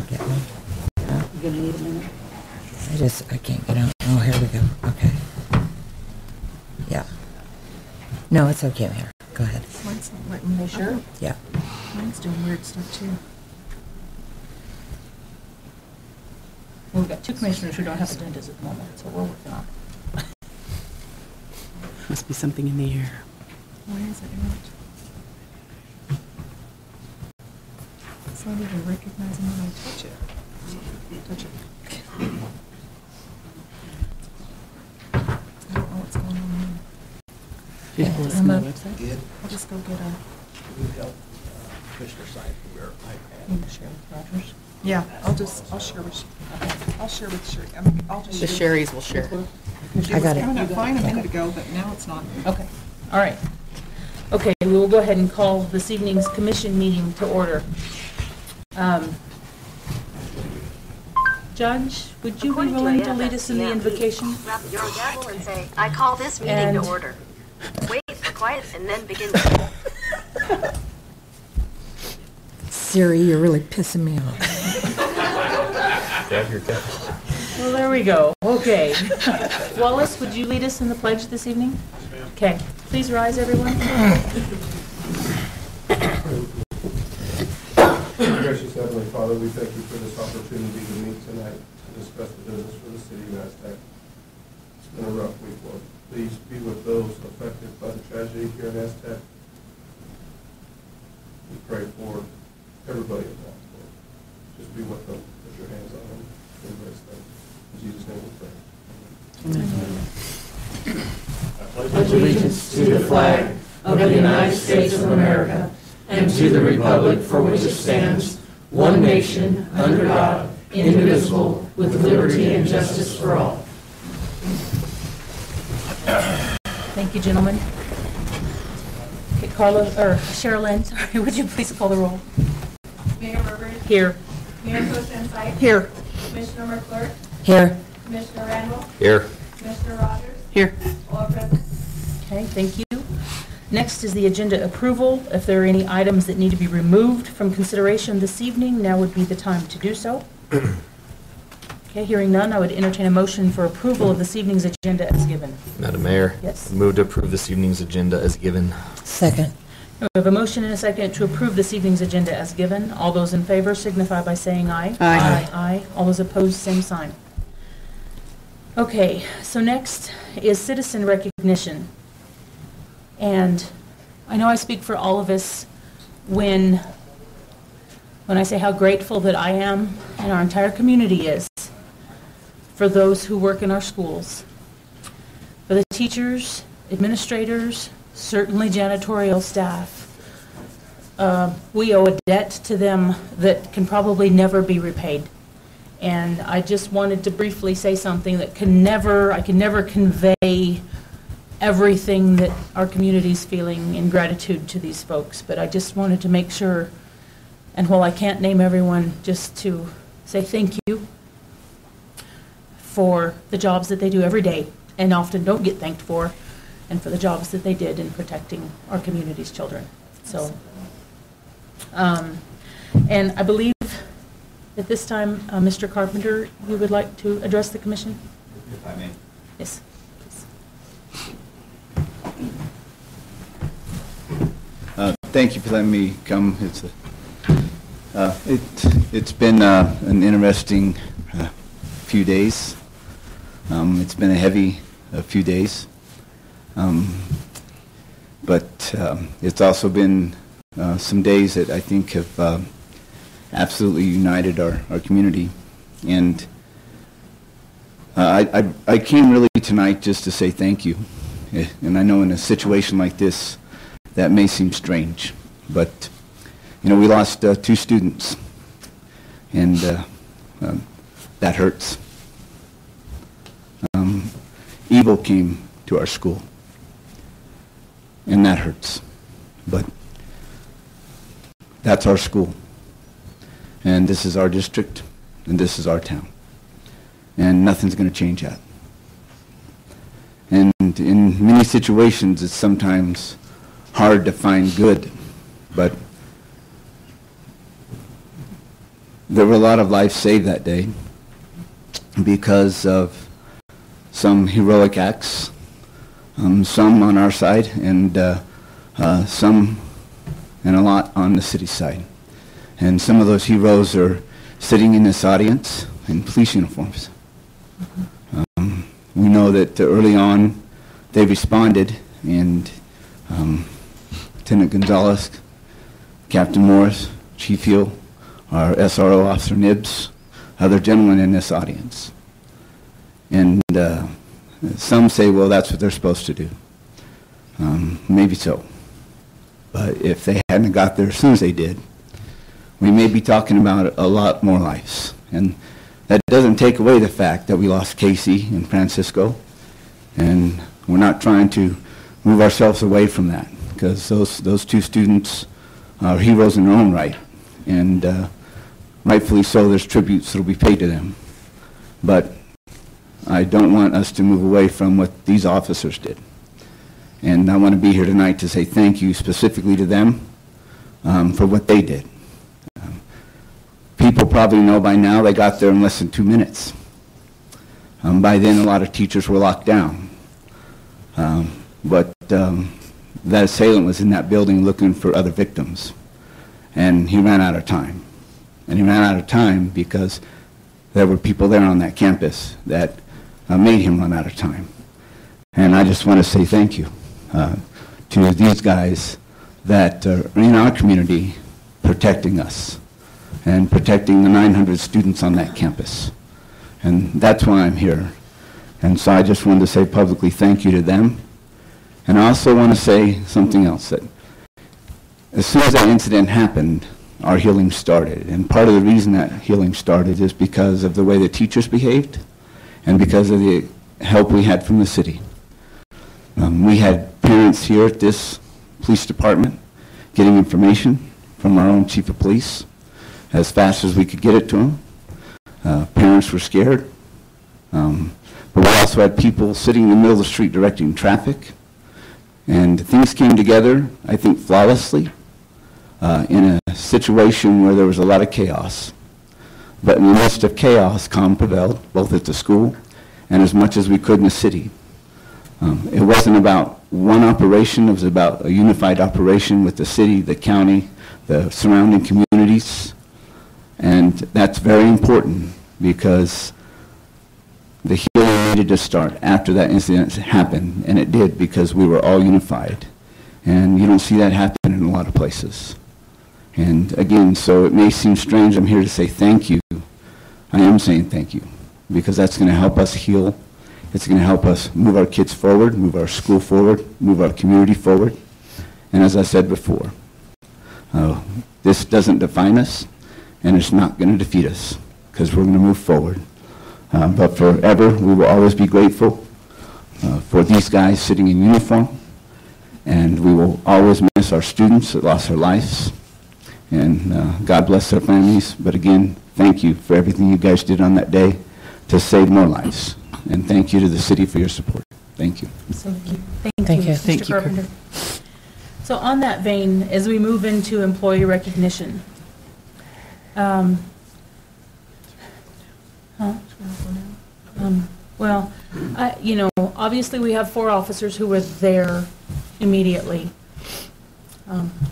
get me. You're gonna need a minute. I can't get out. Oh, here we go. Okay. Yeah. No, it's okay here. Go ahead. Mine's not letting me. Sure? Yeah. Mine's doing weird stuff too. Well, we've got two commissioners who don't have agendas at the moment, so we're working on it. Must be something in the air. Why is it not? It's not even recognizing when I touch it. Touch it. I don't know what's going on there. I'll just go get a... Commissioner side from your iPad. You can share with Rogers? Yeah, I'll share with Sherry. I'll just The Sherrys will share. I got it. It was coming up fine a minute ago, but now it's not. Okay, all right. Okay, we will go ahead and call this evening's commission meeting to order. Judge, would you be willing to lead us in the invocation? Wrap your gavel and say, I call this meeting to order. Wait for quiet and then begin. Siri, you're really pissing me off. Grab your gavel. Well, there we go. Okay. Wallace, would you lead us in the pledge this evening? Okay. Please rise, everyone. Gracious Heavenly Father, we thank you for this opportunity to meet tonight to discuss the business for the city of Aztec. It's been a rough week, Lord. Please be with those affected by the tragedy here in Aztec. We pray for everybody involved, Lord. Just be with them, put your hands on them, embrace them. In Jesus' name we pray. Amen. I pledge allegiance to the flag of the United States of America and to the republic for which it stands, one nation, under God, indivisible, with liberty and justice for all. Thank you, gentlemen. Okay, Sherilyn, sorry, would you please call the roll? Mayor Burbridge. Here. Mayor Coach Here. Commissioner McClure. Here. Commissioner Randall. Here. Commissioner Rogers. Here. All present. Okay, thank you. Next is the agenda approval. If there are any items that need to be removed from consideration this evening, now would be the time to do so. Okay, hearing none, I would entertain a motion for approval of this evening's agenda as given. Madam Mayor. Yes. I move to approve this evening's agenda as given. Second. We have a motion and a second to approve this evening's agenda as given. All those in favor signify by saying aye. Aye. Aye. All those opposed, same sign. Okay, so next is citizen recognition. And I know I speak for all of us when I say how grateful that I am and our entire community is for those who work in our schools, for the teachers, administrators, certainly janitorial staff. We owe a debt to them that can probably never be repaid. And I just wanted to briefly say something that I can never convey everything that our community's feeling in gratitude to these folks. But I just wanted to make sure, and while I can't name everyone, just to say thank you for the jobs that they do every day and often don't get thanked for, and for the jobs that they did in protecting our community's children. So, and I believe at this time, Mr. Carpenter, you would like to address the commission? If I may. Yes. Thank you for letting me come. It's been an interesting few days. It's been a heavy few days, but it's also been some days that I think have absolutely united our community. And I came really tonight just to say thank you. And I know in a situation like this, that may seem strange, but you know, we lost 2 students, and that hurts. Evil came to our school, and that hurts. But that's our school, and this is our district, and this is our town, and nothing's going to change that. And in many situations, it's sometimes hard to find good, but there were a lot of lives saved that day because of some heroic acts, some on our side and some and a lot on the city side. And some of those heroes are sitting in this audience in police uniforms. We know that early on they responded, and Lieutenant Gonzalez, Captain Morris, Chief Hill, our SRO Officer Nibbs, other gentlemen in this audience. And some say, well, that's what they're supposed to do. Maybe so. But if they hadn't got there as soon as they did, we may be talking about a lot more lives. And that doesn't take away the fact that we lost Casey and Francisco, and we're not trying to move ourselves away from that, because those two students are heroes in their own right, and rightfully so, there's tributes that will be paid to them. But I don't want us to move away from what these officers did. And I want to be here tonight to say thank you specifically to them for what they did. People probably know by now they got there in less than 2 minutes. By then, a lot of teachers were locked down. But that assailant was in that building looking for other victims. And he ran out of time. And he ran out of time because there were people there on that campus that made him run out of time. And I just want to say thank you to these guys that are in our community protecting us and protecting the 900 students on that campus. And that's why I'm here. And so I just wanted to say publicly thank you to them. And I also want to say something else, that as soon as that incident happened, our healing started. And part of the reason that healing started is because of the way the teachers behaved and because of the help we had from the city. We had parents here at this police department getting information from our own chief of police as fast as we could get it to them. Parents were scared. But we also had people sitting in the middle of the street directing traffic. And things came together, I think, flawlessly in a situation where there was a lot of chaos. But in the midst of chaos, calm prevailed, both at the school and as much as we could in the city. It wasn't about one operation, it was about a unified operation with the city, the county, the surrounding communities. And that's very important because the healing needed to start after that incident happened, and it did because we were all unified. And you don't see that happen in a lot of places. And again, so it may seem strange, I'm here to say thank you. I am saying thank you because that's going to help us heal. It's going to help us move our kids forward, move our school forward, move our community forward. And as I said before, this doesn't define us, and it's not going to defeat us because we're going to move forward. But forever, we will always be grateful for these guys sitting in uniform, and we will always miss our students that lost their lives, and God bless their families. But again, thank you for everything you guys did on that day to save more lives. And thank you to the city for your support. Thank you. So, thank you, Mr. Carpenter. So on that vein, as we move into employee recognition, well, you know, obviously we have 4 officers who were there immediately.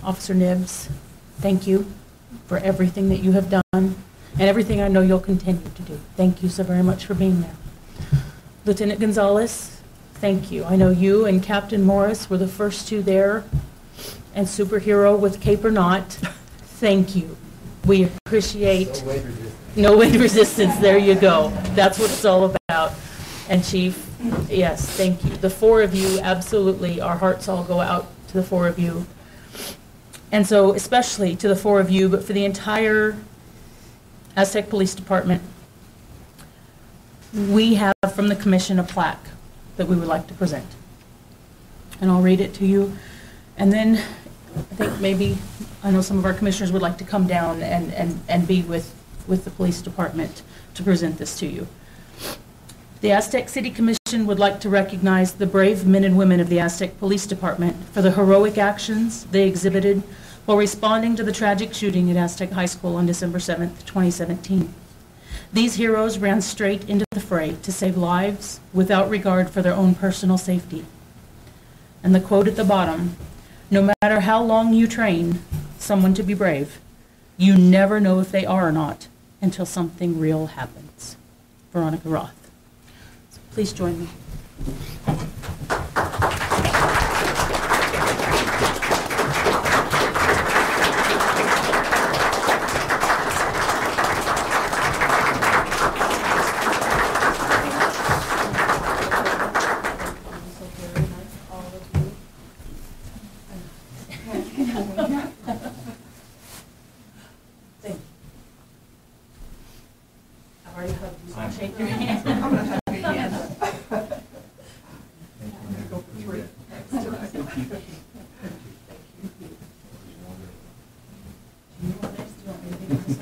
Officer Nibbs, thank you for everything that you have done and everything I know you'll continue to do. Thank you so very much for being there. Lieutenant Gonzalez, thank you. I know you and Captain Morris were the first 2 there, and Superhero with Cape or Not, thank you. We appreciate... No weight resistance, there you go. That's what it's all about. And Chief, yes, thank you. The 4 of you, absolutely, our hearts all go out to the 4 of you. And so especially to the 4 of you, but for the entire Aztec Police Department, we have from the commission a plaque that we would like to present. And I'll read it to you. And then I think maybe, I know some of our commissioners would like to come down and be with the police department to present this to you. The Aztec City Commission would like to recognize the brave men and women of the Aztec Police Department for the heroic actions they exhibited while responding to the tragic shooting at Aztec High School on December 7th, 2017. These heroes ran straight into the fray to save lives without regard for their own personal safety. And the quote at the bottom, "No matter how long you train someone to be brave, you never know if they are or not until something real happens." Veronica Roth. So please join me. I've already hugged you, so I'll shake your hand. I'm going to hug your hand.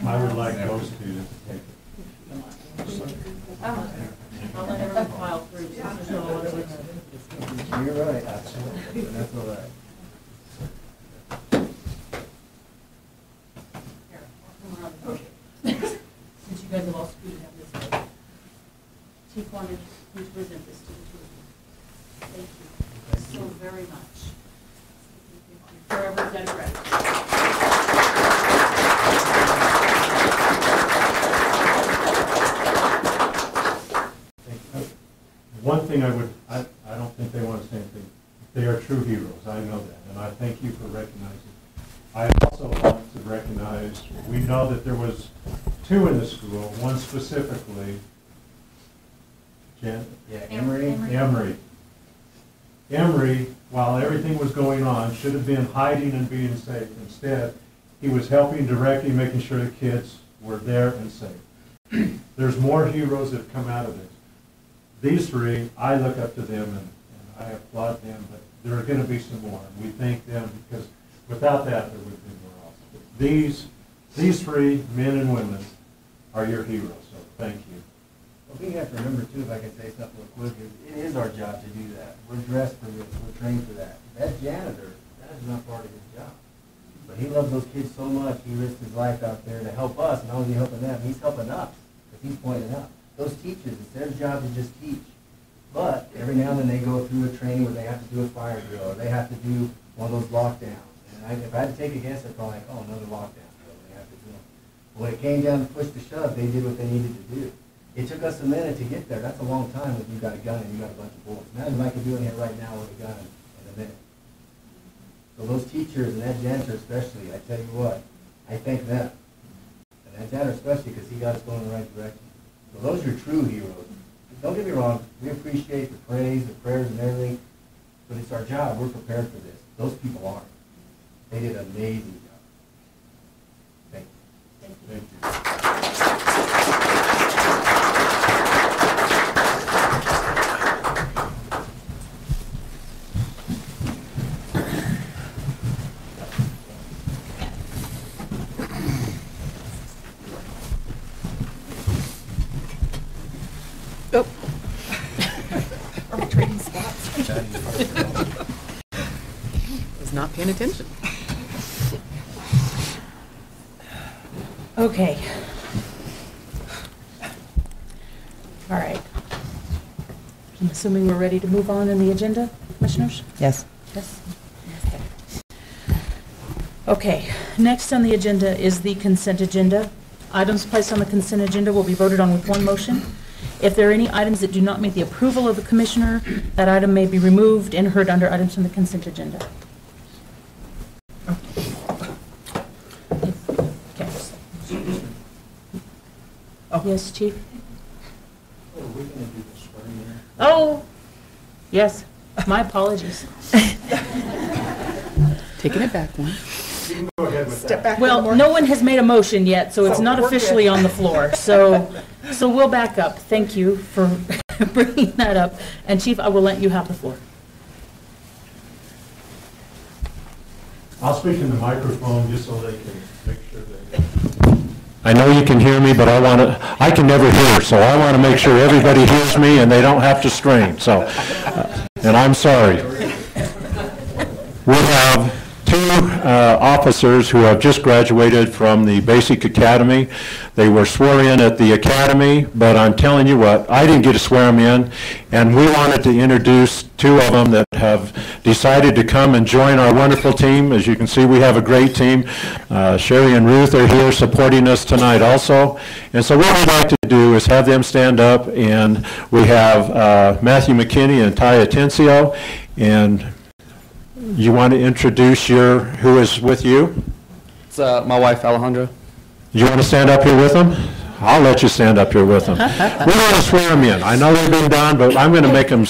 I would like those two to take it. I'll let everyone file through, so there's no other. You're right, absolutely. That's all right. Since you guys have all screwed up this, Chief wanted me to present this to the two of you. Thank you so very much. Forever dead right. One thing I don't think they want to say anything. They are true heroes, I know that, and I thank you for recognizing. I also want to recognize, we know that there was two in the school, one specifically, Jen? Yeah, Emery. Emery, while everything was going on, should have been hiding and being safe. Instead, he was helping directly, making sure the kids were there and safe. There's more heroes that have come out of this. These three, I look up to them and I applaud them, but there are going to be some more. And we thank them because without that, there would be more else. But these three, men and women, are your heroes, so thank you. Well, we have to remember too, if I can say something real quick, it is our job to do that. We're dressed for this, we're trained for that. That janitor, that is not part of his job. But he loves those kids so much, he risked his life out there to help us, and not only helping them, he's helping us, because he's pointing out. Those teachers, it's their job to just teach. But every now and then they go through a training where they have to do a fire drill, or they have to do one of those lockdowns. And if I had to take a guess, I'd probably like, oh, another lockdown drill they have to do. But when it came down to push to shove, they did what they needed to do. It took us a minute to get there. That's a long time when you got a gun and you got a bunch of bullets. Imagine if I could do it here right now with a gun in a minute. So those teachers and that janitor especially, I tell you what, I thank them. And that janitor especially because he got us going in the right direction. So those are true heroes. Don't get me wrong, we appreciate the praise, the prayers and everything, but it's our job. We're prepared for this. Those people aren't. They did an amazing job. Thank you. Thank you. Oh. Are we trading spots? Was not paying attention. Okay. All right. I'm assuming we're ready to move on in the agenda, commissioners? Yes. Yes. Okay, next on the agenda is the consent agenda. Items placed on the consent agenda will be voted on with one motion. If there are any items that do not meet the approval of the commissioner, that item may be removed and heard under items on the consent agenda. Okay. Oh. Yes, Chief? Are we going to do the swearing in? Oh, yes. My apologies. Taking it back one. You can go ahead with Step that. back. Well, no one has made a motion yet, so it's not we're officially good. on the floor. So we'll back up. Thank you for bringing that up. And Chief, I will let you have the floor. I'll speak in the microphone just so they can make sure they... I know you can hear me, but I can never hear, so I want to make sure everybody hears me and they don't have to strain, so, and I'm sorry. We have two officers who have just graduated from the Basic Academy. They were sworn in at the academy, but I'm telling you what, I didn't get to swear them in, and we wanted to introduce two of them that have decided to come and join our wonderful team. As you can see, we have a great team. Sherry and Ruth are here supporting us tonight also. And so what we'd like to do is have them stand up, and we have Matthew McKinney and Ty Atencio, and you want to introduce who is with you? It's my wife, Alejandra. You want to stand up here with them? I'll let you stand up here with them. We want to swear them in. I know they've been done, but I'm going to make them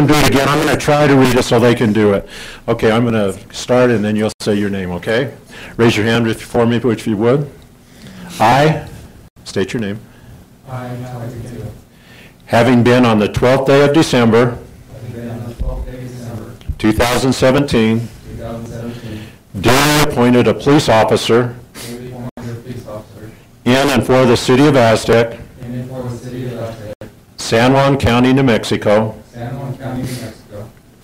do it again. I'm going to try to read it so they can do it. Okay, I'm going to start, and then you'll say your name, okay? Raise your hand for me, if you would. I, state your name. I, Having been on the 12th day of December, 2017, duly appointed a police officer in and for the city of Aztec, San Juan County, New Mexico,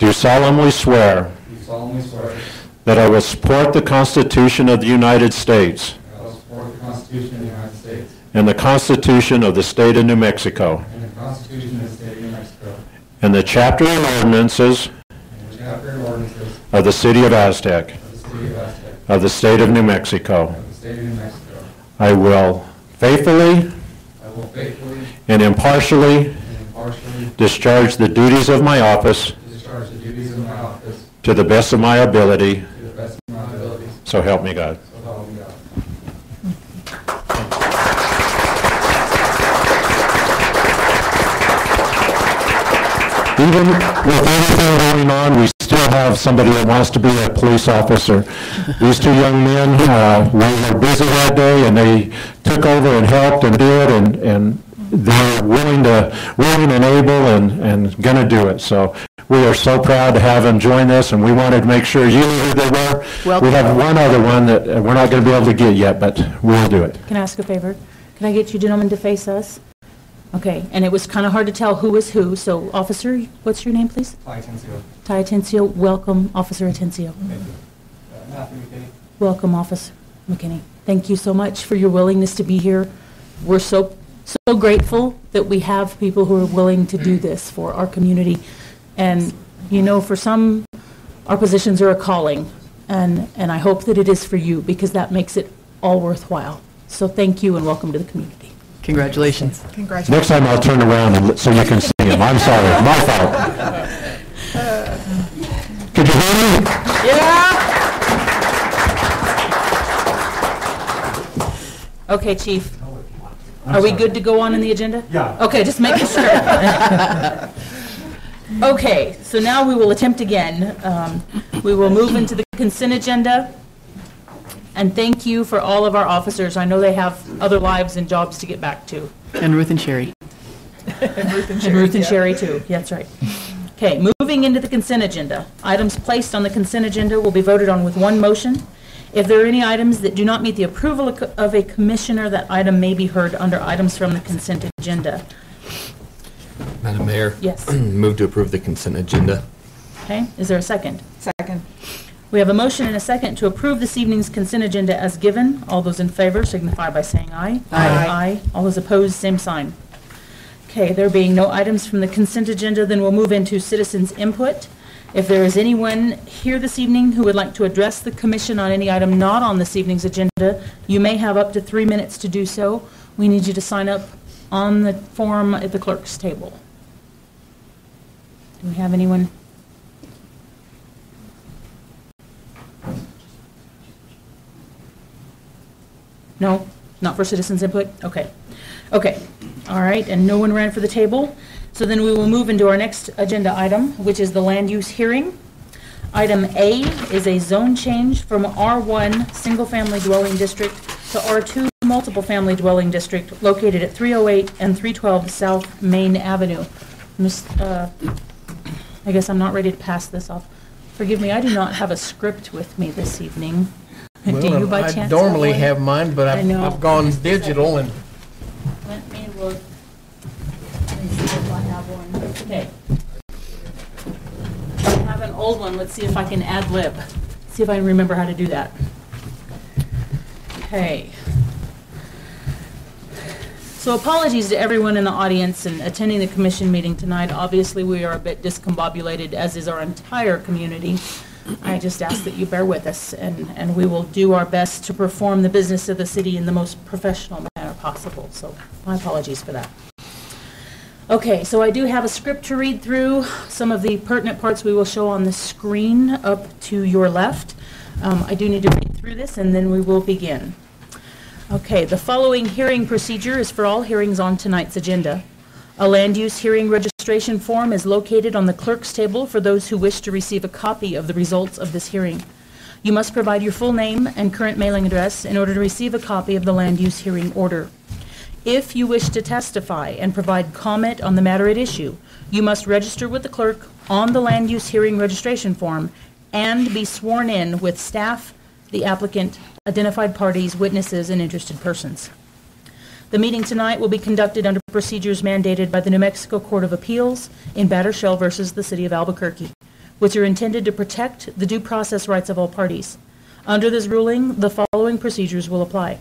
do solemnly swear that I will support the Constitution of the United States and the Constitution of the State of New Mexico, and the chapter and ordinances of the city of Aztec, of the State of New Mexico. I will faithfully and impartially discharge the duties of my office to the best of my ability. So help me God. Even with everything going on, we still have somebody that wants to be a police officer. These two young men, we were busy that day, and they took over and helped and did, and they're willing and able and going to do it. So we are so proud to have them join us, and we wanted to make sure you knew who they were. We have one other one that we're not going to be able to get yet, but we'll do it. Can I ask a favor? Can I get you gentlemen to face us? Okay, and it was kind of hard to tell who was who, so officer, what's your name, please? Ty Atencio. Ty Atencio, welcome, Officer Atencio. Thank you. Matthew McKinney. Welcome, Officer McKinney. Thank you so much for your willingness to be here. We're so grateful that we have people who are willing to do this for our community. And, you know, for some, our positions are a calling, and I hope that it is for you, because that makes it all worthwhile. So thank you and welcome to the community. Congratulations. Next time I'll turn around so you can see him. I'm sorry, my fault. Could you hear me? Yeah. Okay, Chief. Are we good to go on in the agenda? Yeah. Okay, just making sure. Okay, so now we will attempt again. We will move into the consent agenda. And thank you for all of our officers. I know they have other lives and jobs to get back to. And Ruth and Sherry. And Ruth and Sherry, too. Yeah, that's right. Okay, moving into the consent agenda. Items placed on the consent agenda will be voted on with one motion. If there are any items that do not meet the approval of a commissioner, that item may be heard under items from the consent agenda. Madam Mayor? Yes. Move to approve the consent agenda. Okay, is there a second? Second. We have a motion and a second to approve this evening's consent agenda as given. All those in favor signify by saying aye. Aye. Aye. All those opposed, same sign. Okay, there being no items from the consent agenda, then we'll move into citizens' input. If there is anyone here this evening who would like to address the commission on any item not on this evening's agenda, you may have up to 3 minutes to do so. We need you to sign up on the form at the clerk's table. Do we have anyone? No? Not for citizens' input? Okay. Okay. All right, and no one ran for the table. So then we will move into our next agenda item, which is the land use hearing. Item A is a zone change from R1 single-family dwelling district to R2 multiple-family dwelling district located at 308 and 312 South Main Avenue. I guess I'm not ready to pass this off. Forgive me, I do not have a script with me this evening. Well, Do you by chance? I normally have one? have mine, but I've gone digital and. Let me look. Let me see if I have one. Okay. I have an old one. Let's see if I can ad lib. see if I can remember how to do that. Okay. So apologies to everyone in the audience and attending the commission meeting tonight. Obviously, we are a bit discombobulated, as is our entire community. I just ask that you bear with us, and we will do our best to perform the business of the city in the most professional manner possible. So my apologies for that. Okay, so I do have a script to read through. Some of the pertinent parts we will show on the screen up to your left. I do need to read through this, and then we will begin. Okay, the following hearing procedure is for all hearings on tonight's agenda. A land use hearing registration form is located on the clerk's table for those who wish to receive a copy of the results of this hearing. You must provide your full name and current mailing address in order to receive a copy of the land use hearing order. If you wish to testify and provide comment on the matter at issue, you must register with the clerk on the land use hearing registration form and be sworn in with staff, the applicant, identified parties, witnesses, and interested persons. The meeting tonight will be conducted under procedures mandated by the New Mexico Court of Appeals in Battershell versus the City of Albuquerque, which are intended to protect the due process rights of all parties. Under this ruling, the following procedures will apply.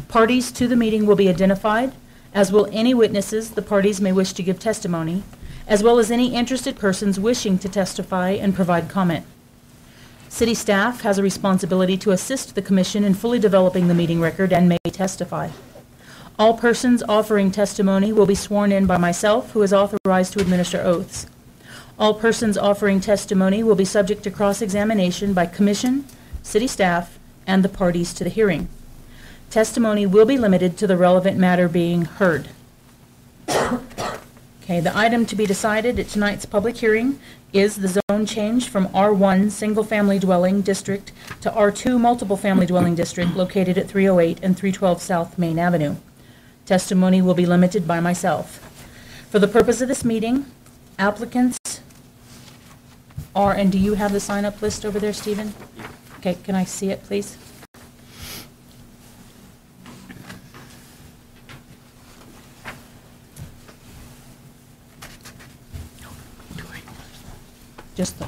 Parties to the meeting will be identified, as will any witnesses the parties may wish to give testimony, as well as any interested persons wishing to testify and provide comment. City staff has a responsibility to assist the commission in fully developing the meeting record and may testify. All persons offering testimony will be sworn in by myself, who is authorized to administer oaths. All persons offering testimony will be subject to cross-examination by commission, city staff, and the parties to the hearing. Testimony will be limited to the relevant matter being heard. Okay, the item to be decided at tonight's public hearing is the zone change from R1 single-family dwelling district to R2 multiple-family dwelling district located at 308 and 312 South Main Avenue. Testimony will be limited by myself. For the purpose of this meeting, applicants are, and do you have the sign-up list over there, Stephen? Okay, can I see it, please?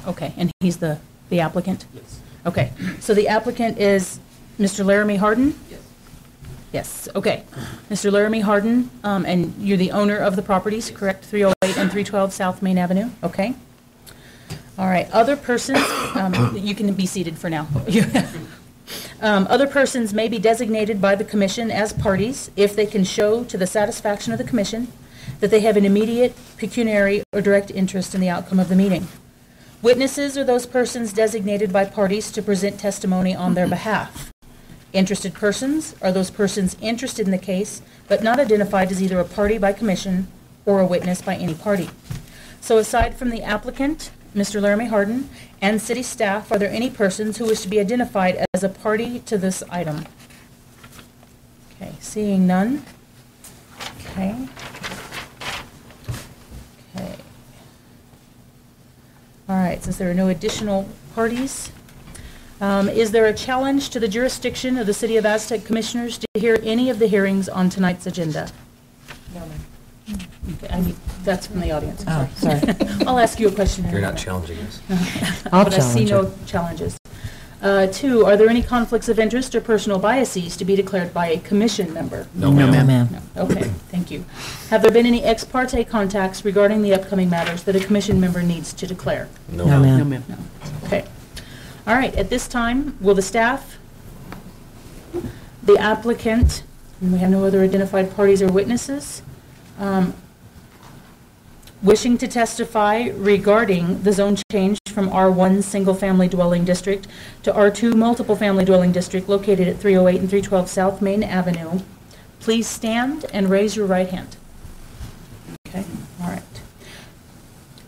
Okay, and he's the applicant? Yes. Okay, so the applicant is Mr. Laramie Harden? Yes. Yes, okay. Mr. Laramie Harden, and you're the owner of the properties, correct? 308 and 312 South Main Avenue, okay? All right, other persons, you can be seated for now. Other persons may be designated by the commission as parties if they can show to the satisfaction of the commission that they have an immediate pecuniary or direct interest in the outcome of the meeting. Witnesses are those persons designated by parties to present testimony on their behalf. Interested persons are those persons interested in the case, but not identified as either a party by commission or a witness by any party. So aside from the applicant, Mr. Laramie Harden, and city staff, are there any persons who wish to be identified as a party to this item? Okay, seeing none. Okay. Okay. All right, since there are no additional parties, is there a challenge to the jurisdiction of the City of Aztec Commissioners to hear any of the hearings on tonight's agenda? No, ma'am. Okay, that's from the audience. Oh, sorry. I'll ask you a question. You're not challenging us. But I see no challenges. 2, are there any conflicts of interest or personal biases to be declared by a commission member? No, No, ma'am. ma'am. No. Okay, thank you. Have there been any ex parte contacts regarding the upcoming matters that a commission member needs to declare? No, No, ma'am. ma'am. No. Okay. All right, at this time, will the staff, the applicant, and we have no other identified parties or witnesses, wishing to testify regarding the zone change from R1 single-family dwelling district to R2 multiple-family dwelling district located at 308 and 312 South Main Avenue, please stand and raise your right hand. Okay, all right.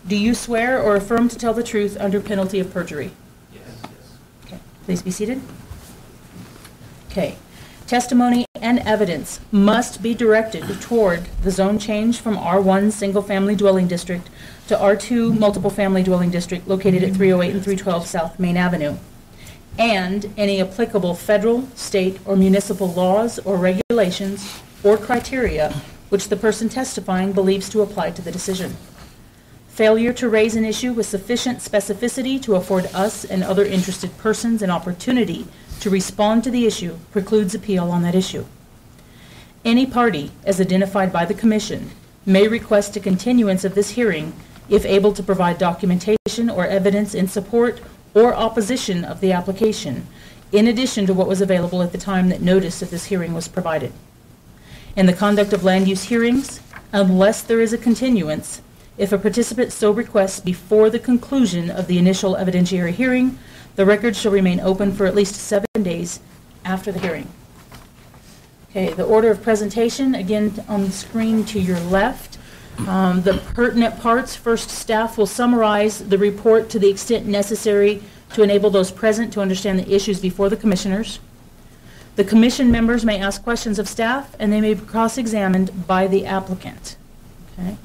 Do you swear or affirm to tell the truth under penalty of perjury? Yes. Okay, please be seated. Okay. Testimony and evidence must be directed toward the zone change from R1 single-family dwelling district to R2 multiple-family dwelling district located at 308 and 312 South Main Avenue, and any applicable federal, state, or municipal laws or regulations or criteria which the person testifying believes to apply to the decision. Failure to raise an issue with sufficient specificity to afford us and other interested persons an opportunity to respond to the issue precludes appeal on that issue. Any party, as identified by the Commission, may request a continuance of this hearing if able to provide documentation or evidence in support or opposition of the application, in addition to what was available at the time that notice of this hearing was provided. In the conduct of land use hearings, unless there is a continuance, if a participant so requests before the conclusion of the initial evidentiary hearing, the record shall remain open for at least 7 days after the hearing. Okay, the order of presentation, again on the screen to your left. The pertinent parts, first staff will summarize the report to the extent necessary to enable those present to understand the issues before the commissioners. The commission members may ask questions of staff and they may be cross-examined by the applicant. Okay.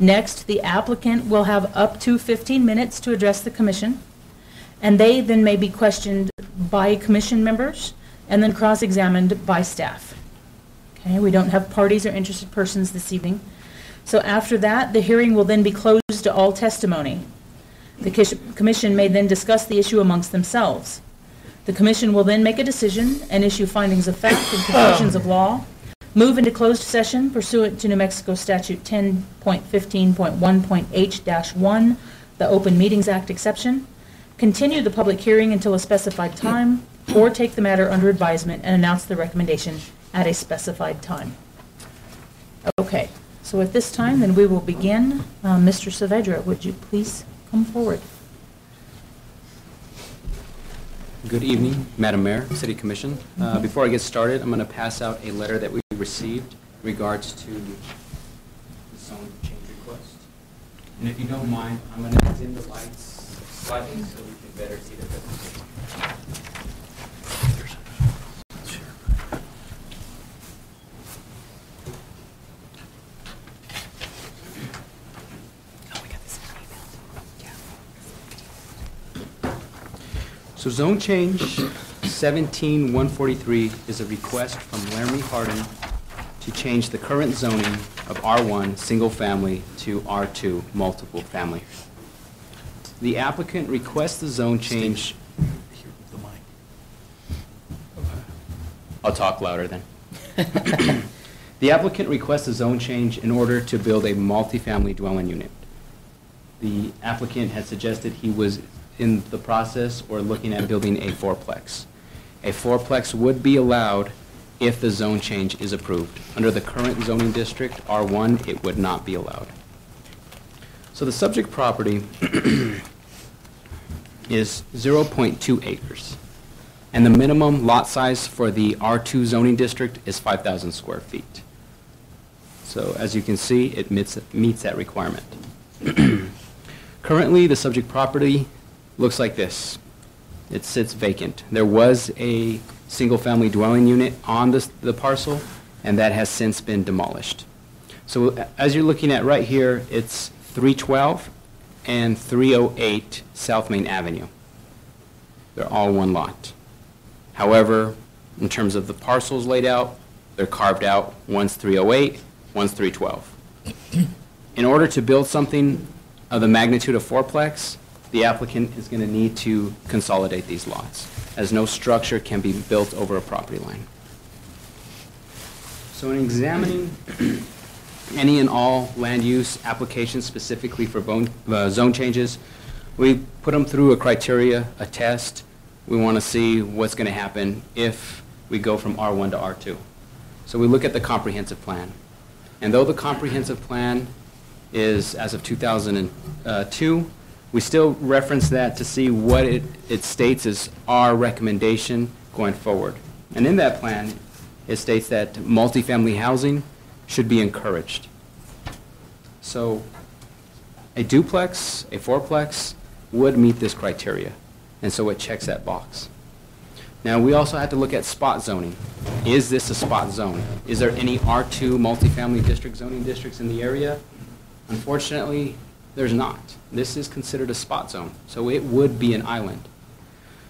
Next, the applicant will have up to 15 minutes to address the commission, and they then may be questioned by commission members and then cross-examined by staff. Okay, we don't have parties or interested persons this evening. So after that, the hearing will then be closed to all testimony. The commission may then discuss the issue amongst themselves. The commission will then make a decision and issue findings of fact and conclusions of law, move into closed session pursuant to New Mexico Statute 10.15.1.H-1, the Open Meetings Act exception, continue the public hearing until a specified time, or take the matter under advisement and announce the recommendation at a specified time. Okay, so at this time, then we will begin. Mr. Saavedra, would you please come forward? Good evening, Madam Mayor, City Commission. Before I get started, I'm going to pass out a letter that we received in regards to the zone change request. And if you don't mind, I'm going to dim the lights slightly so we can better see the presentation. So zone change 17-143 is a request from Laramie Hardin to change the current zoning of R1 single family to R2 multiple family. The applicant requests the zone change. I'll talk louder then. The applicant requests a zone change in order to build a multifamily dwelling unit. The applicant had suggested he was in the process or looking at building a fourplex. A fourplex would be allowed if the zone change is approved. Under the current zoning district, R1, it would not be allowed. So the subject property is 0.2 acres. And the minimum lot size for the R2 zoning district is 5,000 square feet. So as you can see, it meets that requirement. Currently, the subject property looks like this. It sits vacant. There was a single-family dwelling unit on the parcel, and that has since been demolished. So as you're looking at right here, it's 312 and 308 South Main Avenue. They're all one lot. However, in terms of the parcels laid out, they're carved out. One's 308, one's 312. In order to build something of the magnitude of fourplex, the applicant is going to need to consolidate these lots, as no structure can be built over a property line. So in examining any and all land use applications specifically for zone changes, we put them through a criteria, a test. We want to see what's going to happen if we go from R1 to R2. So we look at the comprehensive plan. And though the comprehensive plan is as of 2002, we still reference that to see what it states as our recommendation going forward. And in that plan, it states that multifamily housing should be encouraged. So a duplex, a fourplex, would meet this criteria. And so it checks that box. Now, we also have to look at spot zoning. Is this a spot zone? Is there any R2 multifamily district zoning districts in the area? Unfortunately, there's not. This is considered a spot zone, so it would be an island.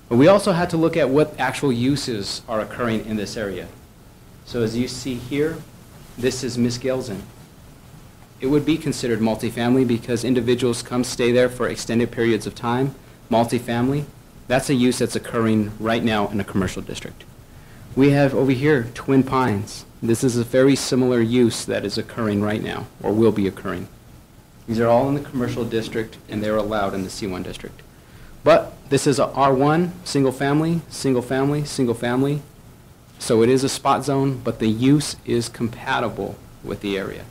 But we also have to look at what actual uses are occurring in this area. So as you see here, this is Miss Gelsen. it would be considered multifamily because individuals come stay there for extended periods of time. Multifamily, that's a use that's occurring right now in a commercial district. We have over here Twin Pines. This is a very similar use that is occurring right now, or will be occurring. These are all in the commercial district, and they're allowed in the C1 district. But this is a R1, single family, single family, single family. So it is a spot zone, but the use is compatible with the area.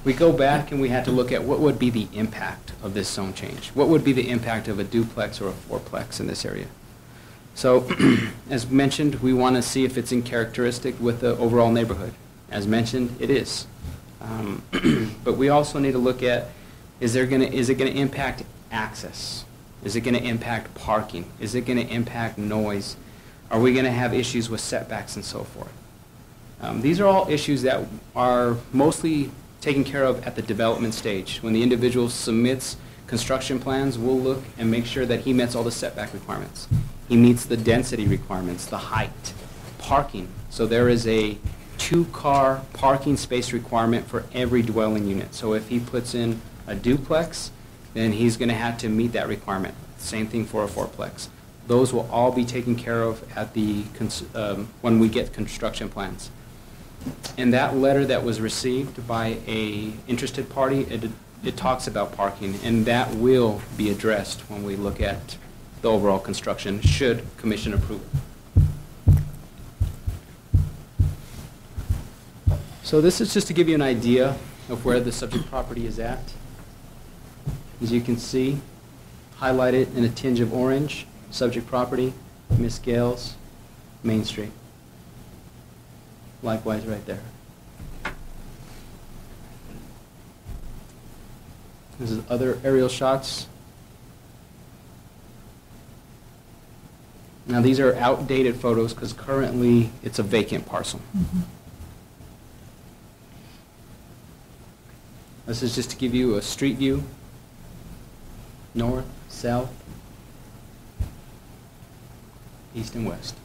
We go back and we had to look at what would be the impact of this zone change. What would be the impact of a duplex or a fourplex in this area? So, as mentioned, we want to see if it's in characteristic with the overall neighborhood. As mentioned, it is. But we also need to look at, is it going to impact access? Is it going to impact parking? Is it going to impact noise? Are we going to have issues with setbacks and so forth? These are all issues that are mostly taken care of at the development stage. When the individual submits construction plans, we'll look and make sure that he meets all the setback requirements. He meets the density requirements, the height, parking. So there is a 2-car parking space requirement for every dwelling unit. So if he puts in a duplex, then he's going to have to meet that requirement. Same thing for a fourplex. Those will all be taken care of at the when we get construction plans. In that letter that was received by a interested party, it talks about parking, and that will be addressed when we look at the overall construction, should commission approve it. So this is just to give you an idea of where the subject property is at. As you can see, highlighted in a tinge of orange, subject property, Miss Gales, Main Street. Likewise right there. This is other aerial shots. Now these are outdated photos because currently it's a vacant parcel. Mm-hmm. This is just to give you a street view. North, south, east and west.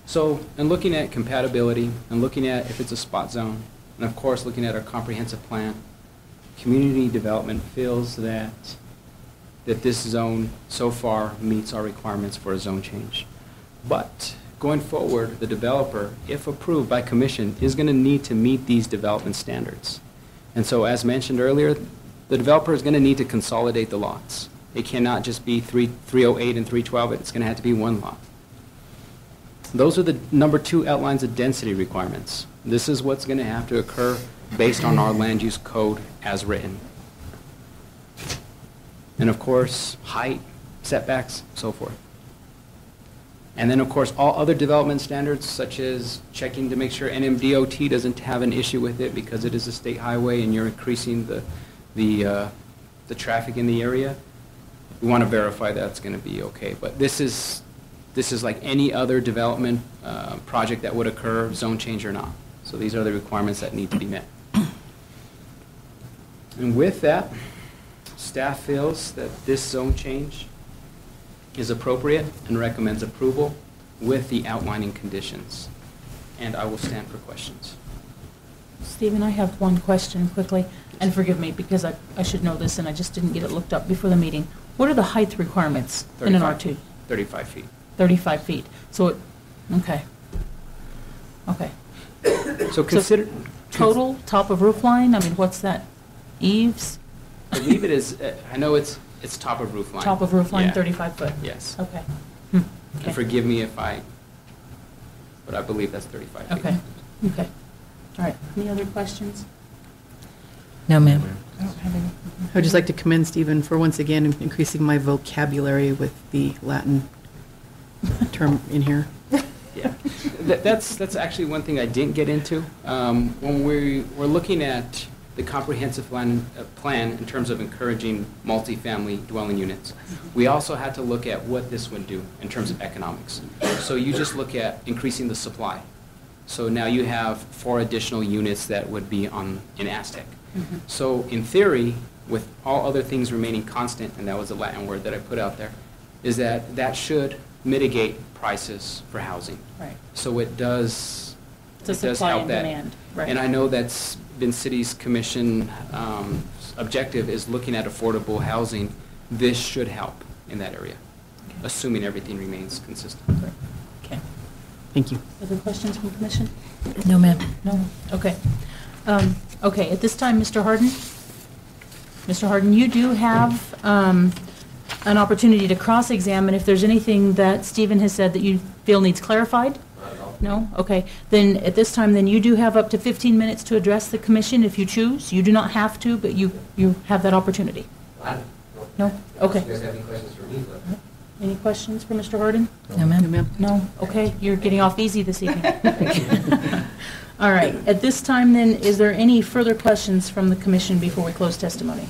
So, in looking at compatibility, and looking at if it's a spot zone, and of course looking at our comprehensive plan, community development feels that this zone so far meets our requirements for a zone change. But going forward, the developer, if approved by commission, is going to need to meet these development standards. And so, as mentioned earlier, the developer is going to need to consolidate the lots. It cannot just be 308 and 312, it's going to have to be one lot. Those are the number 2 outlines of density requirements. This is what's going to have to occur based on our land use code as written. And of course, height, setbacks, so forth. And then of course, all other development standards, such as checking to make sure NMDOT doesn't have an issue with it because it is a state highway and you're increasing the traffic in the area. We want to verify that's going to be okay. But this is like any other development project that would occur, zone change or not. So these are the requirements that need to be met. And with that, staff feels that this zone change is appropriate and recommends approval with the outlining conditions. And I will stand for questions. Stephen, I have one question quickly, and forgive me because I should know this and I just didn't get it looked up before the meeting. What are the height requirements in an R2? 35 feet. 35 feet. So, okay. Okay. So consider... Total, top of roof line? I mean, what's that? Eaves? I believe it is, I know it's top of roof line. Top of roof line, Yeah. 35 foot? Yes. Okay. And Okay. forgive me but I believe that's 35 feet. Okay. Okay. All right. Any other questions? No, ma'am. I don't have any. I would just like to commend Stephen for once again increasing my vocabulary with the Latin term in here. Yeah. That's actually one thing I didn't get into. When we're looking at the comprehensive plan in terms of encouraging multifamily dwelling units, we also had to look at what this would do in terms of economics. So you just look at increasing the supply. So now you have 4 additional units that would be in Aztec. Mm-hmm. So in theory, with all other things remaining constant, and that was a Latin word that I put out there, is that should mitigate prices for housing. Right. So it does It's a it does supply help and that. demand, right. And I know that's been City's Commission objective is looking at affordable housing. This should help in that area, assuming everything remains consistent. Okay. Thank you. Other questions from Commission? No, ma'am. No? Okay. Okay, at this time, Mr. Harden? Mr. Harden, you do have an opportunity to cross-examine if there's anything that Stephen has said that you feel needs clarified? No? Okay. Then, at this time, then you do have up to 15 minutes to address the commission if you choose. You do not have to, but you have that opportunity. No? Okay. You guys have any questions for me? Any questions for Mr. Harden? No, ma'am. No? Okay, you're getting off easy this evening. All right. At this time, then, is there any further questions from the commission before we close testimony?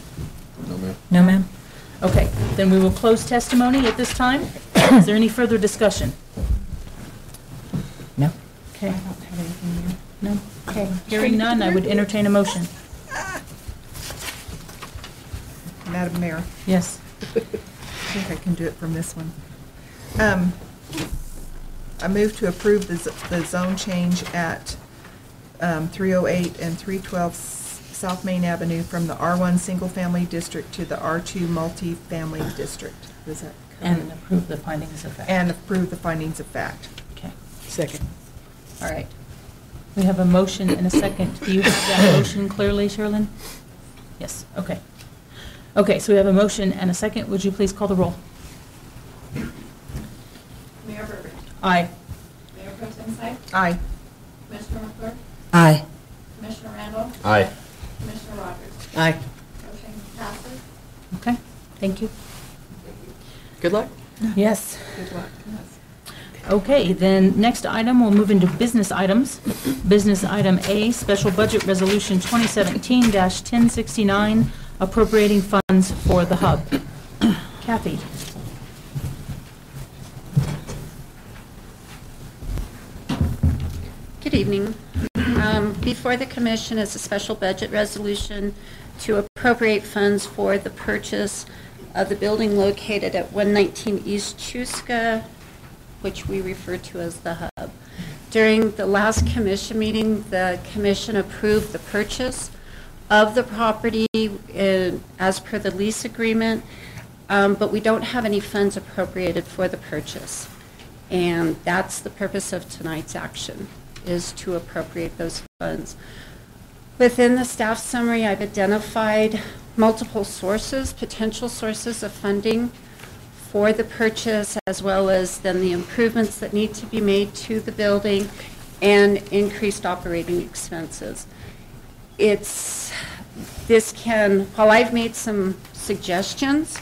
No, ma'am. No, ma'am. Okay, then we will close testimony at this time. Is there any further discussion? No. Okay. I don't have anything here. No? Okay. Hearing none, I would entertain a motion. Madam Mayor, Yes. I think I can do it from this one. I move to approve the zone change at 308 and 312 South Main Avenue from the R1 Single Family District to the R2 Multi-Family District. Does that cover And approve the findings of fact. And approve the findings of fact. Okay. Second. All right. We have a motion and a second. Do you have that motion clearly, Sherilyn? Yes, okay. Okay, so we have a motion and a second. Would you please call the roll? Mayor Burbridge. Aye. Mayor Pro Tem Sight. Aye. Commissioner McClure. Aye. Commissioner Randall. Aye. Commissioner Rogers. Aye. Motion passes. Okay, thank you. Good luck. Yes. Good luck. Okay, then next item, we'll move into business items. Business item A, Special Budget Resolution 2017-1069, appropriating funds for the hub. Kathy. Good evening. Before the commission is a special budget resolution to appropriate funds for the purchase of the building located at 119 East Chusca, which we refer to as the hub. During the last commission meeting, the commission approved the purchase of the property as per the lease agreement, but we don't have any funds appropriated for the purchase. And that's the purpose of tonight's action, is to appropriate those funds. Within the staff summary, I've identified multiple sources, potential sources of funding for the purchase, as well as then the improvements that need to be made to the building and increased operating expenses. While I've made some suggestions,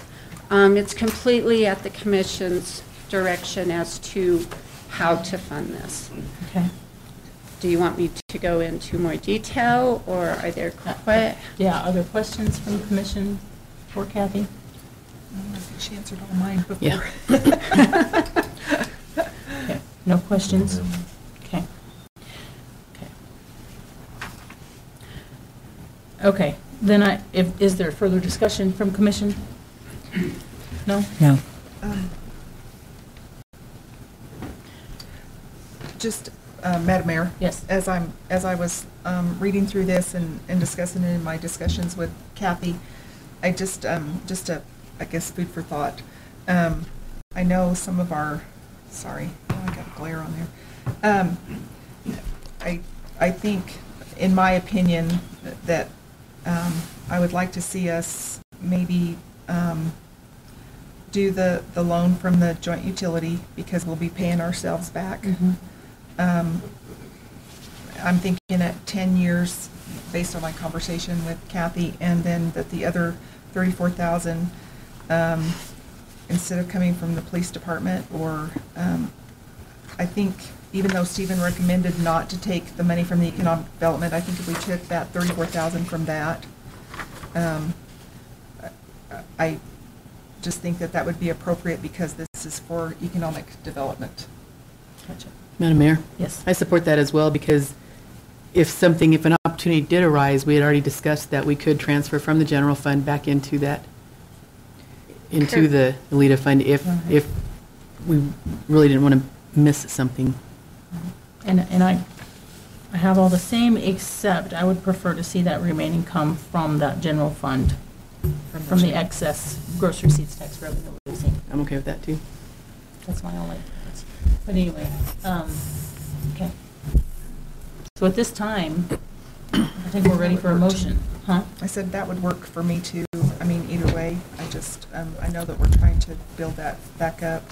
it's completely at the commission's direction as to how to fund this. Okay. Do you want me to go into more detail, or are there Yeah, are there questions from the commission for Kathy? I think she answered all mine before. Yeah. Okay, no questions? Okay. Okay, then is there further discussion from commission? No? No. Madam Mayor. Yes. As I was reading through this and discussing it in my discussions with Kathy, I just I guess food for thought. I know some of our, sorry, I got a glare on there. I think, in my opinion, that I would like to see us maybe do the loan from the joint utility, because we'll be paying ourselves back. Mm-hmm. I'm thinking at 10 years, based on my conversation with Kathy, and then that the other 34,000, instead of coming from the police department, or I think even though Stephen recommended not to take the money from the economic development, I think if we took that 34,000 from that, I just think that would be appropriate, because this is for economic development. Gotcha. Madam Mayor? Yes. I support that as well, because if an opportunity did arise, we had already discussed that we could transfer from the general fund back into the Alita fund if we really didn't want to miss something. And I I have all the same, except I would prefer to see that remaining come from that general fund, from the excess gross receipts tax revenue we're losing. I'm okay with that, too. That's my only, but anyway, okay. So at this time, I think we're ready for a motion, huh? I said that would work for me too. I mean, either way, I just, I know that we're trying to build that back up.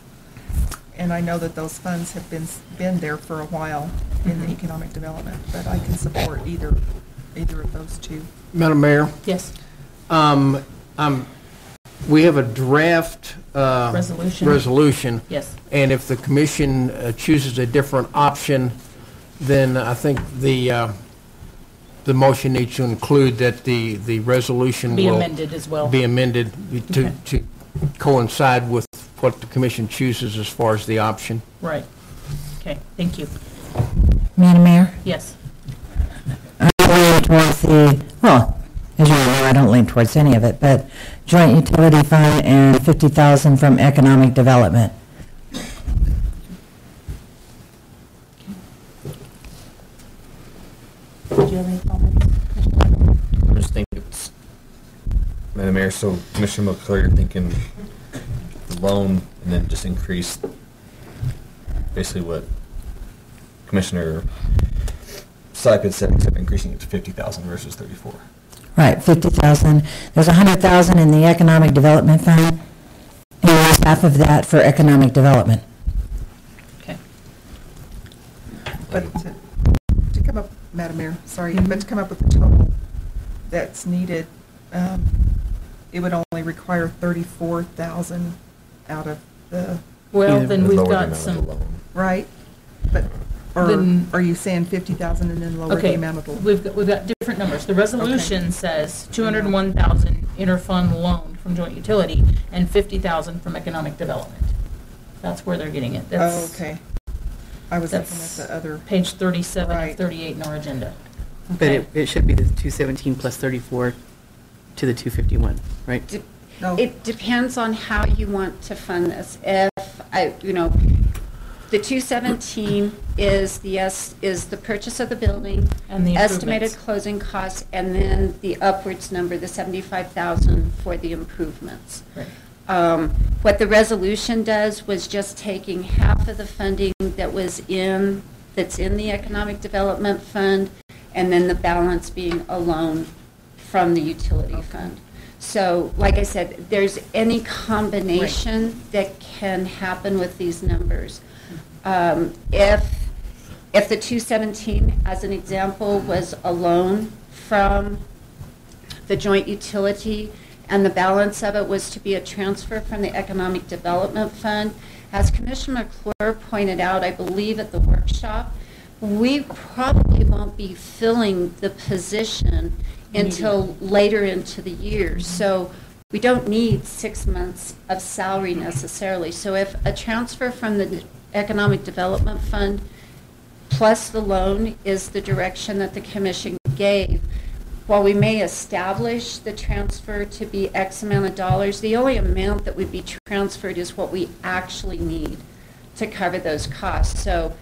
And I know that those funds have been there for a while in the economic development, but I can support either of those two. Madam Mayor, Yes, we have a draft resolution. yes. And if the commission chooses a different option, then I think the motion needs to include that the resolution Be will amended as well. be amended Okay. to coincide with what the commission chooses as far as the option. Right. Okay, thank you. Madam Mayor, Yes. I lean towards well, as you know, I don't lean towards any of it, but joint utility fund and 50,000 from economic development. Did you have any comments? I just think it's, Madam Mayor, so Commissioner McClure, you're thinking the loan and then just increase basically what Commissioner Siped said, except increasing it to 50,000 versus 34. Right, 50,000. There's 100,000 in the economic development fund, and there's half of that for economic development. Okay. But to come up, Madam Mayor, sorry, but to come up with the total that's needed, it would only require 34,000 out of the, Well, then we've Lower the got amount of the some, loan. right? But, or Then- are you saying 50,000 and then lower the okay, amount of the? we've got different numbers. The resolution says 201,000 interfund loan from joint utility and 50,000 from economic development. That's where they're getting it. Oh, That's okay. I was looking at that's the other, page 37 Right. of 38 in our agenda. But Okay. it should be the 217 plus 34 to the 251, right? no, It depends on how you want to fund this. If, the 217 is the purchase of the building, And the estimated improvements. closing costs, and then the upwards number, the 75,000 for the improvements. Right. What the resolution does was just taking half of the funding that's in the Economic Development Fund, and then the balance being a loan from the utility fund. So, like I said, there's any combination that can happen with these numbers. If the 217, as an example, was a loan from the joint utility, and the balance of it was to be a transfer from the Economic Development Fund, as Commissioner McClure pointed out, I believe at the workshop, we probably won't be filling the position until later into the year. So we don't need 6 months of salary necessarily. So if a transfer from the Economic Development Fund plus the loan is the direction that the commission gave, while we may establish the transfer to be X amount of dollars, the only amount that would be transferred is what we actually need to cover those costs. So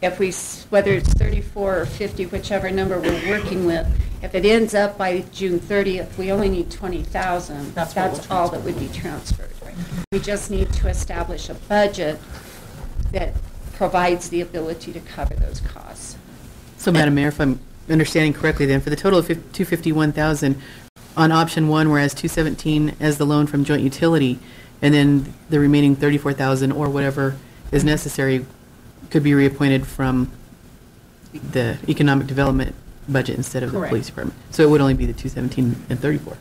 if we, whether it's 34 or 50, whichever number we're working with, if it ends up by June 30th, we only need 20,000. That's all that would be transferred. We just need to establish a budget that provides the ability to cover those costs. So, Madam Mayor, if I'm understanding correctly, then, for the total of 251,000, on option one, whereas 217 as the loan from joint utility, and then the remaining 34,000 or whatever is necessary could be reappointed from the economic development budget instead of the Correct. police department. So it would only be the 217 and 34.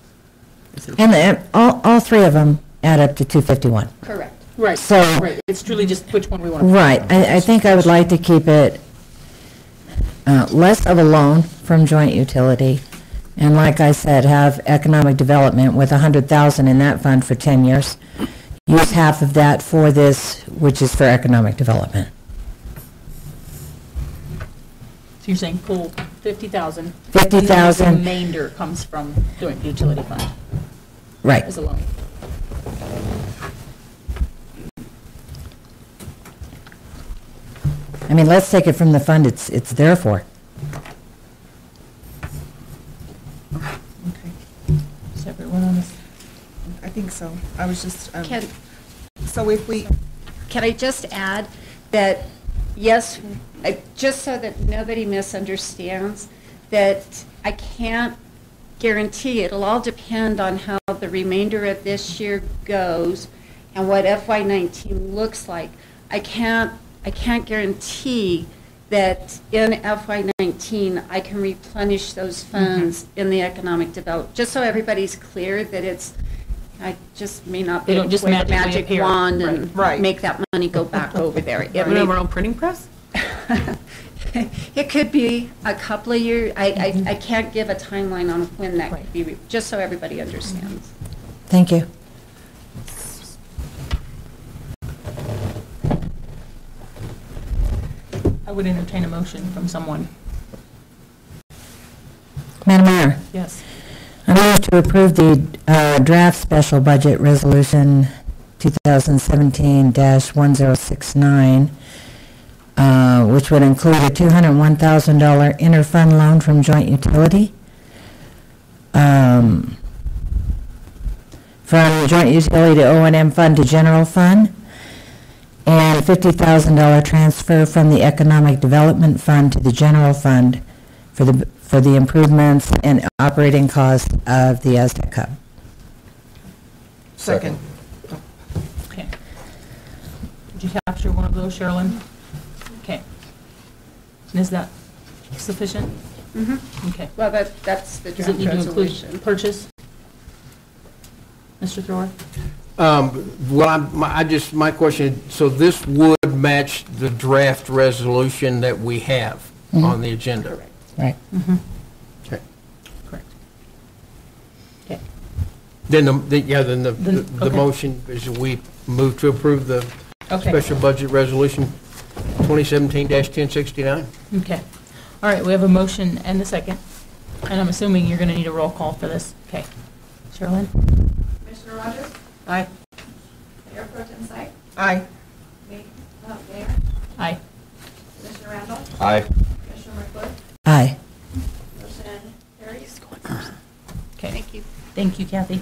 And all three of them add up to 251. Correct. Right, So- right. It's truly just which one we want to. Right, I think I would like to keep it less of a loan from joint utility, and like I said, have economic development with 100,000 in that fund for 10 years. Use half of that for this, which is for economic development. So you're saying pull 50,000. 50,000. And the remainder comes from joint utility fund Right. as a loan. I mean, let's take it from the fund it's there for. was just, Can, so if we, can I just add that, yes, just so that nobody misunderstands, that I can't guarantee, it'll all depend on how the remainder of this year goes and what FY19 looks like. I can't guarantee that in FY19 I can replenish those funds in the economic development. Just so everybody's clear that it's, I just may not be They able don't to just wave a magically magic appear. wand and Right. make that money go back over there. It We may- have our own printing press? It could be a couple of years. I can't give a timeline on when that could be, just so everybody understands. Thank you. I would entertain a motion from someone. Madam Mayor, Yes. I move to approve the draft special budget resolution 2017-1069, which would include a $201,000 interfund loan from joint utility, from joint utility to O&M fund to general fund, and a $50,000 transfer from the economic development fund to the general fund for the improvements and operating costs of the Aztec Hub. second. Okay. Did you capture one of those, Sherilyn? Okay. And is that sufficient? Okay. Well, that's the Does it draft need to include resolution. purchase? Mr. Thrower? Well, my question, so this would match the draft resolution that we have on the agenda? Right. Okay. Correct. Okay. Then the okay. motion is we move to approve the Okay. special budget resolution 2017-1069. Okay. All right, we have a motion and a second, and I'm assuming you're going to need a roll call for this. Okay. Sherilyn? Commissioner Rogers? Aye. Mayor Pro Tem Syke? Aye. Mayor? Aye. Commissioner Randall? Aye. Commissioner McClure? Aye. Motion carries. Okay. Thank you. Thank you, Kathy.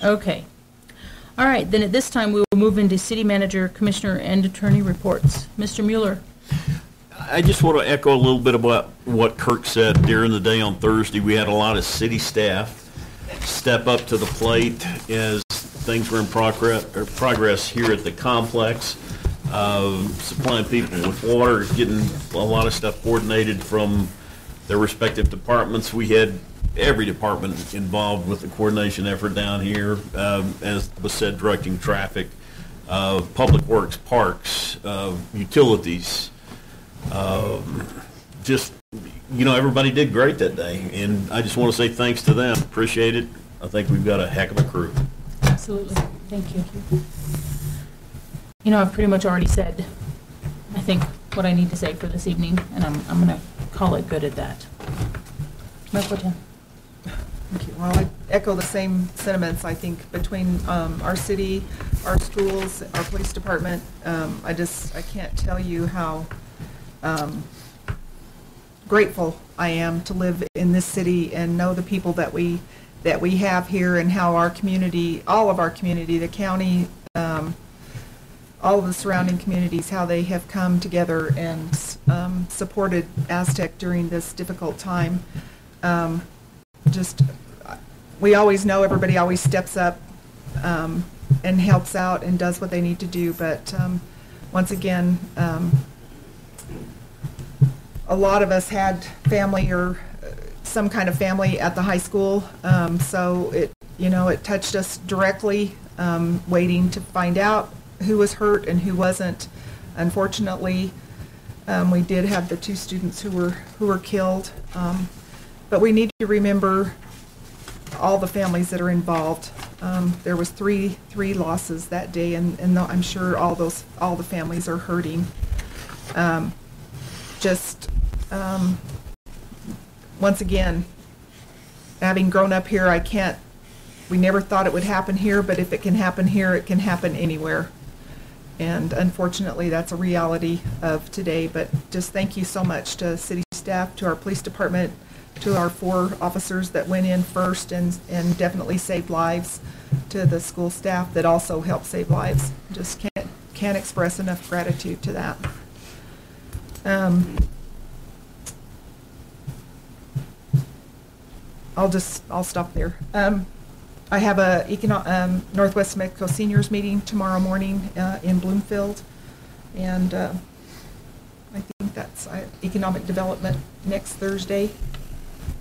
Okay. All right, then at this time, we will move into city manager, commissioner, and attorney reports. Mr. Mueller? I just want to echo a little bit about what Kirk said during the day on Thursday. We had a lot of city staff step up to the plate as things were in progress here at the complex, supplying people with water, getting a lot of stuff coordinated from their respective departments. We had every department involved with the coordination effort down here, as was said, directing traffic, public works, parks, utilities. Just, everybody did great that day, and I just want to say thanks to them. Appreciate it. I think we've got a heck of a crew. Absolutely. Thank you. I've pretty much already said, I think, what I need to say for this evening, and I'm going to call it good at that. Mayor Pro Tem. Thank you. Well, I echo the same sentiments, I think, between our city, our schools, our police department. I can't tell you how grateful I am to live in this city and know the people that we have here, and how our community, all of our community, the county, all of the surrounding communities, how they have come together and supported Aztec during this difficult time. We always know everybody always steps up and helps out and does what they need to do, but once again, a lot of us had family or some kind of family at the high school, so it touched us directly, waiting to find out who was hurt and who wasn't. Unfortunately, we did have the 2 students who were killed, but we need to remember all the families that are involved. There was three losses that day, and I'm sure all the families are hurting. Once again, having grown up here, we never thought it would happen here, but if it can happen here, it can happen anywhere. And unfortunately, that's a reality of today. But just thank you so much to city staff, to our police department, to our 4 officers that went in first and definitely saved lives, to the school staff that also helped save lives. Just can't express enough gratitude to that. I'll stop there. I have a Northwest Mexico Seniors meeting tomorrow morning in Bloomfield, and I think that's economic development next Thursday.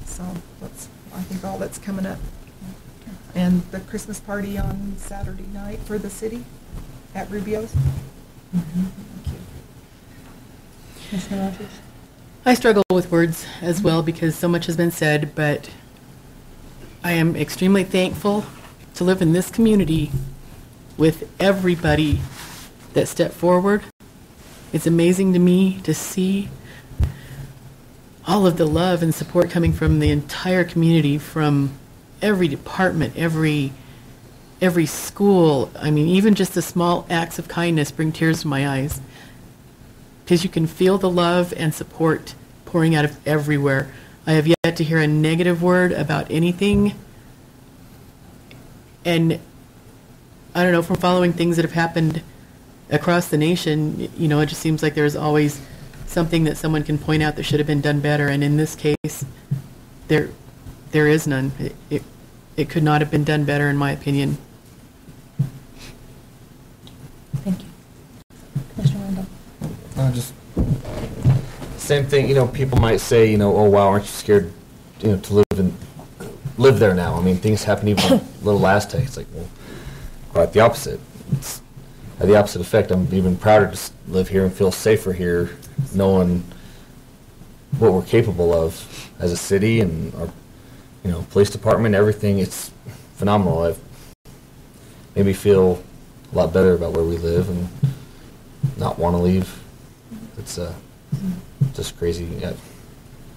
So that's, I think, all that's coming up. And the Christmas party on Saturday night for the city at Rubio's. Thank you. Mr. Rogers? I struggle with words as well because so much has been said, but I am extremely thankful to live in this community with everybody that stepped forward. It's amazing to me to see all of the love and support coming from the entire community, from every department, every school. I mean, even just the small acts of kindness bring tears to my eyes, because you can feel the love and support pouring out of everywhere. I have yet to hear a negative word about anything. And I don't know, from following things that have happened across the nation, you know, it just seems like there's always something that someone can point out that should have been done better. And in this case, there is none. It could not have been done better, in my opinion. Thank you. Commissioner Randall? Just same thing. You know, people might say, you know, oh wow, aren't you scared, you know, to live there now? I mean, things happen even a little Aztec. It's like, well, quite the opposite. It's had the opposite effect. I'm even prouder to live here and feel safer here, knowing what we're capable of as a city and our, you know, police department. Everything, it's phenomenal. I've made me feel a lot better about where we live and not want to leave. It's just crazy. Yeah.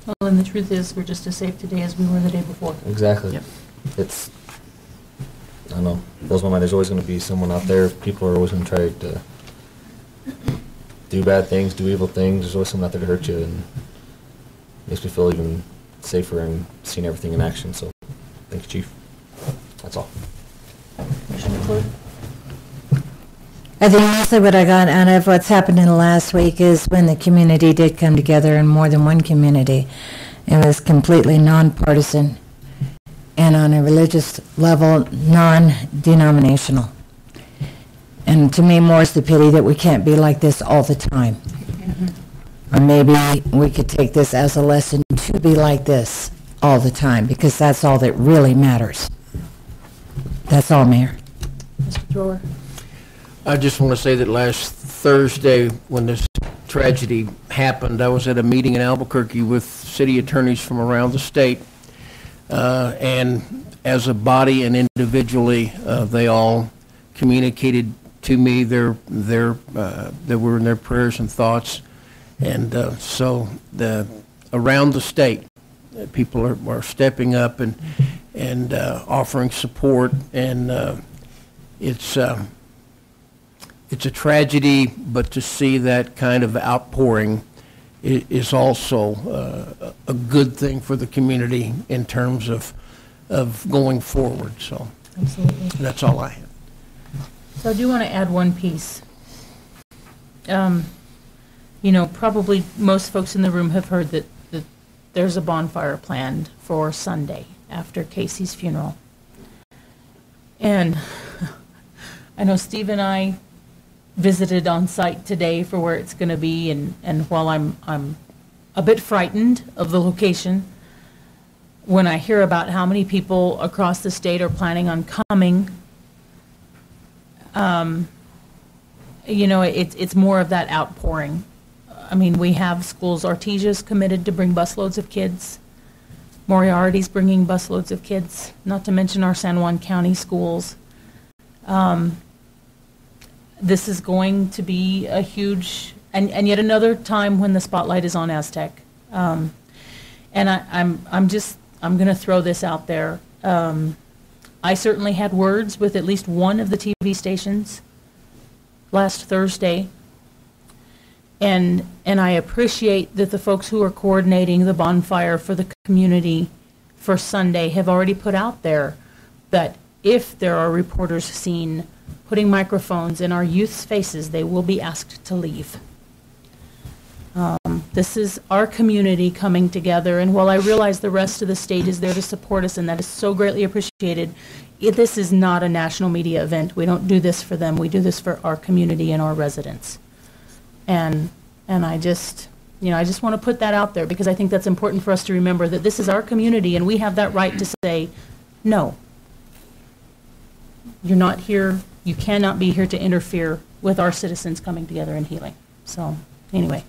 Well, and the truth is, we're just as safe today as we were the day before. Exactly. Yep. It's, I don't know, blows my mind. There's always going to be someone out there. People are always going to try to do bad things, do evil things. There's always someone out there to hurt you, and it makes me feel even safer and seeing everything in action. So, thank you, Chief. That's all. Commissioner McClure? I think mostly what I got out of what's happened in the last week is when the community did come together, in more than one community. It was completely nonpartisan and on a religious level, non-denominational. And to me, more is the pity that we can't be like this all the time. Mm-hmm. Or maybe we could take this as a lesson to be like this all the time, because that's all that really matters. That's all, Mayor. Mr. Thrower? I just want to say that last Thursday, when this tragedy happened, I was at a meeting in Albuquerque with city attorneys from around the state, and as a body and individually, they all communicated to me they were in their prayers and thoughts, and so around the state, people are stepping up and offering support, and it's a tragedy, but to see that kind of outpouring is also a good thing for the community in terms of going forward. So, absolutely, that's all I have. So I do want to add one piece. You know, probably most folks in the room have heard that there's a bonfire planned for Sunday after Casey's funeral. And I know Steve and I visited on site today for where it's going to be, and while I'm a bit frightened of the location, when I hear about how many people across the state are planning on coming, you know, it's more of that outpouring. I mean, we have schools. Artesia's committed to bring busloads of kids. Moriarty's bringing busloads of kids, not to mention our San Juan County schools. This is going to be a huge, and yet another time when the spotlight is on Aztec. And I'm going to throw this out there. I certainly had words with at least one of the TV stations last Thursday, And I appreciate that the folks who are coordinating the bonfire for the community for Sunday have already put out there that if there are reporters seen putting microphones in our youth's faces, they will be asked to leave. This is our community coming together, and while I realize the rest of the state is there to support us, and that is so greatly appreciated, this is not a national media event. We don't do this for them. We do this for our community and our residents. And I just want to put that out there because I think that's important for us to remember that this is our community, and we have that right to say, no, you're not here. You cannot be here to interfere with our citizens coming together and healing. So, anyway.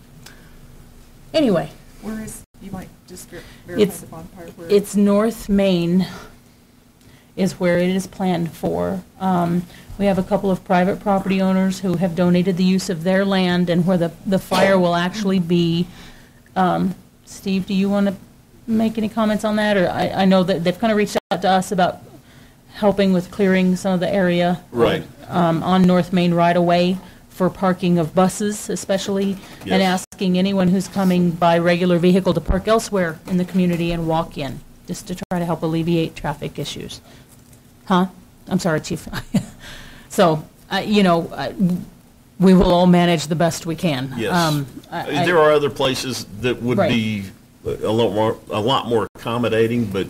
Where is, you might just verify the bonfire? Where? It's North Main is where it is planned for. We have a couple of private property owners who have donated the use of their land and where the fire will actually be. Steve, do you want to make any comments on that? Or I know that they've kind of reached out to us about helping with clearing some of the area. Right. On North Main right away for parking of buses especially, and asking anyone who's coming by regular vehicle to park elsewhere in the community and walk in, just to try to help alleviate traffic issues. I'm sorry, Chief. So, we will all manage the best we can. Yes. There are other places that would be a lot more accommodating, but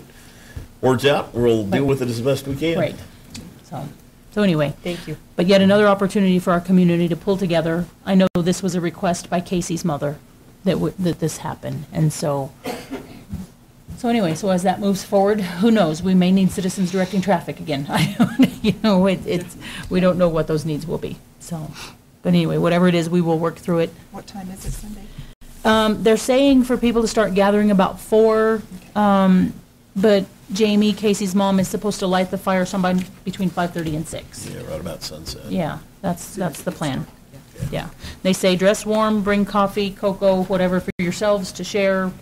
words out, we'll deal with it as best we can. Right. So anyway. Thank you. But yet another opportunity for our community to pull together. I know this was a request by Casey's mother that this happen. And so anyway, so as that moves forward, who knows? We may need citizens directing traffic again. We don't know what those needs will be. So, but anyway, whatever it is, we will work through it. What time is it Sunday? They're saying for people to start gathering about 4, but Jamie, Casey's mom, is supposed to light the fire sometime between 5:30 and 6. Yeah, right about sunset. Yeah, that's the plan. Yeah. They say dress warm, bring coffee, cocoa, whatever for yourselves to share,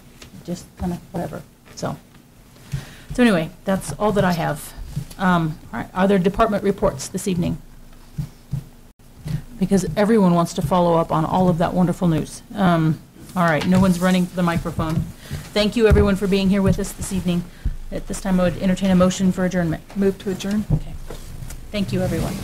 just kind of whatever. So anyway, that's all that I have. All right, are there department reports this evening? Because everyone wants to follow up on all of that wonderful news. All right, no one's running for the microphone. Thank you, everyone, for being here with us this evening. At this time, I would entertain a motion for adjournment. Move to adjourn. Okay. Thank you, everyone.